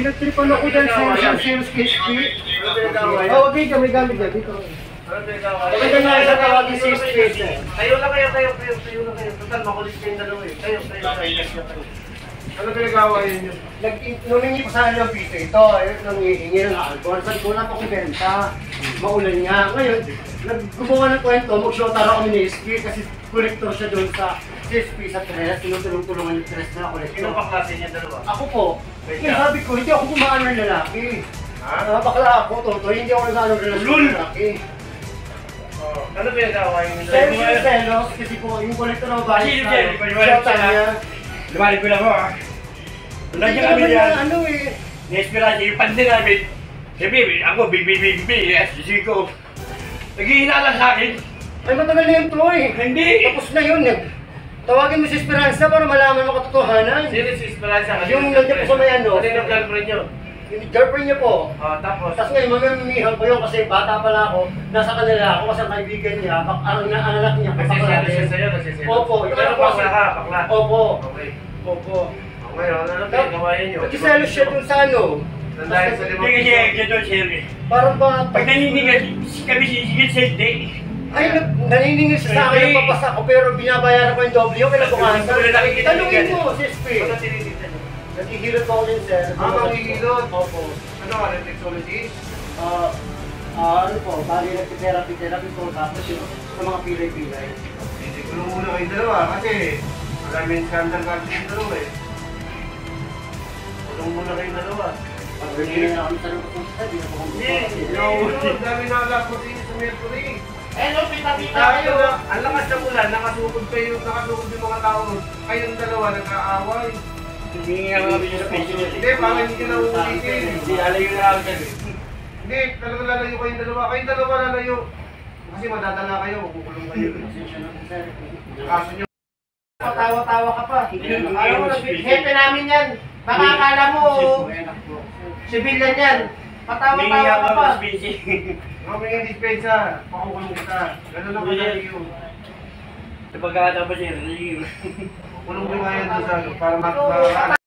Pinagtripan ako dyan sa sales KSP. Oo, dito, may gamit dyan. Dito. Ito nga isa tawagin sa space eh. Tayo lang kayo. Total, makulit kayo dalawa eh. Tayo. Ano pinag-awayan nyo? Numingi pa sana ng pito ito. Nangihingi ng alcohol. Sabi ko, wala pa akong benta. Maulan nga. Ngayon, naggumawa ng kwento, mag-shota raw kami ni SP kasi collector siya doon sa CSP sa Tres. Tinutulong-tulungan yung Tres na collector. Sino pa klase niya dalawa? Ako po. Kaya sabi ko, hindi ako gumaan ng lalaki. Bakla ako, Totoy. Hindi ako nag-ano ng lalaki. Ano pinag-awayan nyo? Selos, kasi po, yung collector ng bahay shota niya. Lumalik ko lang ako ah. Nandiyan kami yan. Ano eh. Na-espirasyon yung pandi namin. Sabi, ako, bibi, SGC ko. Naghihinala sa akin. Ay, matagal na yung Troy. Hindi. Tapos na yun. Tawagin mo si Esperanza para malaman mo katotohanan. Sino si Esperanza? Yung nandiyan po sa may ano. Ano yung girlfriend nyo? Yung girlfriend niya po. Tapos? Tapos ngayon, mamimihal ko yun kasi bata pala ako. Nasa kanila ako kasi ang kaibigan niya. Ang anak niya. Nagsiselo siya sa'yo? Opo. Pero bakla ka? Bakla? Opo. Okay. Opo. Ngayon, ano pinag-awayan nyo? Nagsiselos siya dun sa ano. Dahil sa limang Hindi kasi ganito, sir. Parang ba... Pag naniningil, kami sisigil sa hindi. Ay, naniningil siya sa akin ng papasa ko pero binabayaran ko yung doble yung kinabukasan. Tanungin mo, CSP. Ano tinitignan nyo? Naghihilot po ako din, sir. Manghihilot? Opo. Ano ka? Reflexology? Ano po, bali nag-therapy po, tapos yung sa mga pilay-pilay. Hindi ko muna kayong dalawa kasi maraming scandal kasi yung dalawa eh. Kulong muna kayong dalawa. Pag-review na kami sa loob ng study, ako kung Hindi, dami na alam ko din sa Mercury. no, pita-pita Kayo na, ang lakas ng ulan, nakasugod yung mga tao. Kayong dalawa nag-aaway. Hindi nga kami yung special. Hindi, parang hindi na uulitin. Hindi, alayo na ako dyan. Hindi, talaga lalayo kayong dalawa. Kayong dalawa lalayo. Kasi madadala kayo, makukulong kayo. Kaso nyo. Patawa-tawa ka pa. Ayaw mo na, Hepe namin yan. Baka akala mo, civilian yan. Patawa-tawa ka pa. Mamaya yung dispensa, makukulong kita. Ganun lang kalalayo. Sa pagkakataon ba, sir? Kulong ko nga yan doon sa para